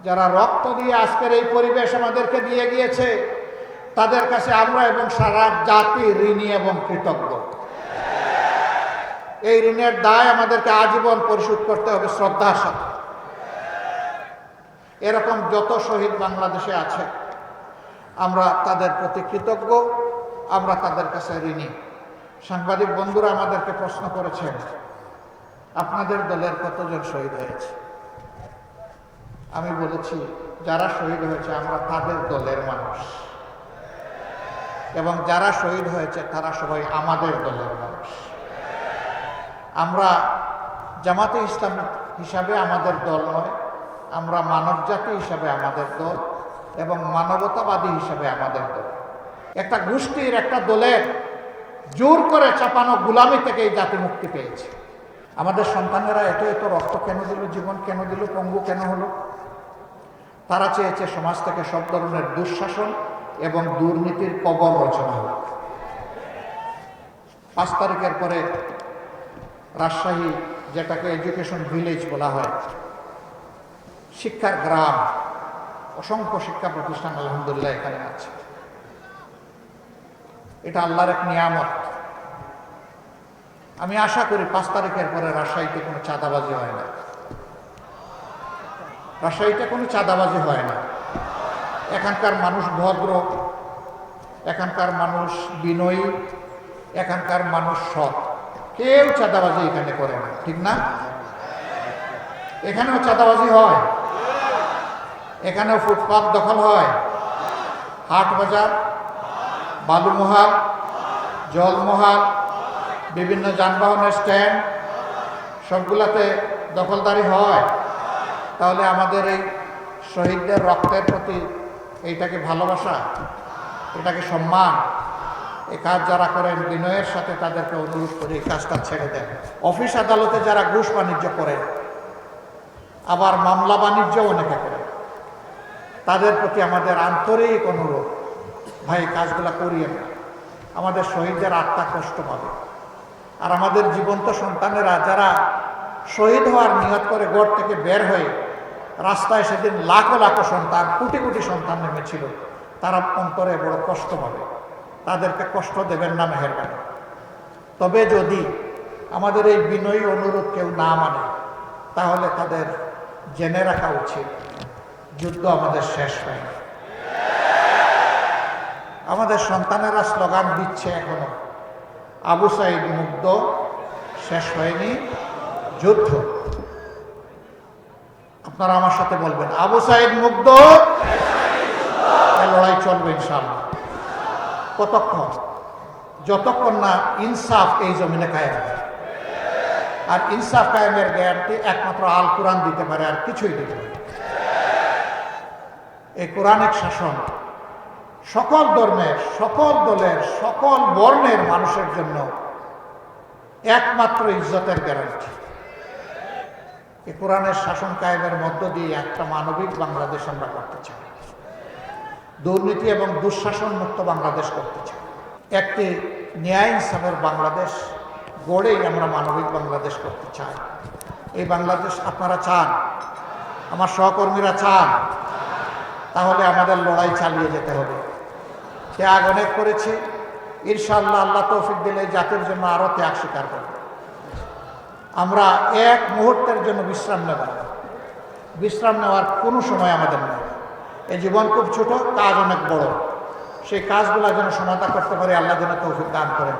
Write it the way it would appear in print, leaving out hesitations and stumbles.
যারা রক্ত দিয়ে আজকের এই পরিবেশ আমাদেরকে দিয়ে গিয়েছে, তাদের কাছে আমরা এবং সারা জাতি ঋণী এবং কৃতজ্ঞ। এই ঋণের দায় আমাদেরকে আজীবন পরিশোধ করতে হবে শ্রদ্ধার সাথে। এরকম যত শহীদ বাংলাদেশে আছে, আমরা তাদের প্রতি কৃতজ্ঞ, আমরা তাদের কাছে ঋণী। সাংবাদিক বন্ধুরা আমাদেরকে প্রশ্ন করেছেন, আপনাদের দলের কতজন শহীদ হয়েছে? আমি বলেছি, যারা শহীদ হয়েছে আমরা তাদের দলের মানুষ, এবং যারা শহীদ হয়েছে তারা সবাই আমাদের দলের মানুষ। আমরা জামাতে ইসলামী হিসাবে আমাদের দল নয়, আমরা মানব জাতি হিসাবে আমাদের দল এবং মানবতাবাদী হিসাবে আমাদের দল। একটা গোষ্ঠীর, একটা দলের জোর করে চাপানো গোলামি থেকে এই জাতি মুক্তি পেয়েছে। আমাদের সন্তানেরা এত এত রক্ত কেন দিল, জীবন কেন দিল, পঙ্গু কেন হলো? তারা চেয়েছে সমাজ থেকে সব ধরনের দুঃশাসন এবং দুর্নীতির কবর রচনা হোক। 5 তারিখের পরে রাজশাহী, যেটাকে এডুকেশন ভিলেজ বলা হয়, শিক্ষার গ্রাম, অসংখ্য শিক্ষা প্রতিষ্ঠান আলহামদুলিল্লাহ এখানে আছে। এটা আল্লাহর এক নিয়ামত। আমি আশা করি 5 তারিখের পরে রাজশাহীতে কোনো চাঁদাবাজি হয় না। রাজশাহীতে কোনো চাঁদাবাজি হয় না। এখানকার মানুষ ভদ্র, এখানকার মানুষ বিনয়ী, এখানকার মানুষ সৎ। কেউ চাঁদাবাজি এখানে করে না, ঠিক না? এখানেও চাঁদাবাজি হয়, এখানেও ফুটপাত দখল হয়, হাট বাজার, বালুমহাল, জলমহাল, বিভিন্ন যানবাহনের স্ট্যান্ড, সবগুলাতে দখলদারি হয়। তাহলে আমাদের এই শহীদদের রক্তের প্রতি এইটাকে ভালোবাসা, এটাকে সম্মান। এই কাজ যারা করেন বিনয়ের সাথে তাদেরকে অনুরোধ করে এই কাজটা ছেড়ে দেন। অফিস আদালতে যারা ঘুষ বাণিজ্য করেন, আবার মামলা বাণিজ্য অনেকে করেন, তাদের প্রতি আমাদের আন্তরিক অনুরোধ, ভাই কাজগুলা করিয়ে না। আমাদের শহীদদের আত্মা কষ্ট পাবে। আর আমাদের জীবন্ত সন্তানেরা যারা শহীদ হওয়ার নিয়ত করে ঘর থেকে বের হয়ে রাস্তায় সেদিন লাখো লাখো সন্তান, কোটি কোটি সন্তান নেমেছিল, তারা অন্তরে বড় কষ্ট পাবে। তাদেরকে কষ্ট দেবেন না মেহেরবানি। তবে যদি আমাদের এই বিনয়ী অনুরোধ কেউ না মানে, তাহলে তাদের জেনে রাখা উচিত যুদ্ধ আমাদের শেষ হয়নি। আমাদের সন্তানেরা স্লোগান দিচ্ছে এখনো, আবু সাইদ মুগ্ধ, শেষ হয়নি যুদ্ধ। আপনারা আমার সাথে বলবেন, আবু সাইদ মুগ্ধ, লড়াই চলবে ইনশাআল্লাহ। কতক্ষণ? যতক্ষণ না ইনসাফ এই জমিনে কায়েম হয়। আর ইনসাফ কায়েমের গ্যারান্টি একমাত্র আল কোরআন দিতে পারে, আর কিছুই দিতে পারে। এই কোরআনিক শাসন সকল ধর্মের, সকল দলের, সকল বর্ণের মানুষের জন্য একমাত্র ইজ্জতের গ্যারান্টি। এই কোরআনের শাসন কায়েমের মধ্য দিয়ে একটা মানবিক বাংলাদেশ আমরা করতে চাই। দুর্নীতি এবং দুঃশাসন মুক্ত বাংলাদেশ করতে চাই। একটি ন্যায় ইনসাফের বাংলাদেশ গড়েই আমরা মানবিক বাংলাদেশ করতে চাই। এই বাংলাদেশ আপনারা চান, আমার সহকর্মীরা চান, তাহলে আমাদের লড়াই চালিয়ে যেতে হবে। ত্যাগ অনেক করেছি, ইনশাআল্লাহ আল্লাহ তৌফিক দিলে জাতির জন্য আরো ত্যাগ স্বীকার করব। আমরা এক মুহূর্তের জন্য বিশ্রাম নেব না। বিশ্রাম নেওয়ার কোনো সময় আমাদের নেই। এই জীবন খুব ছোট, কাজ অনেক বড়। সেই কাজগুলো যেন সমাধা করতে পারি, আল্লাহ যেন তৌফিক দান করেন।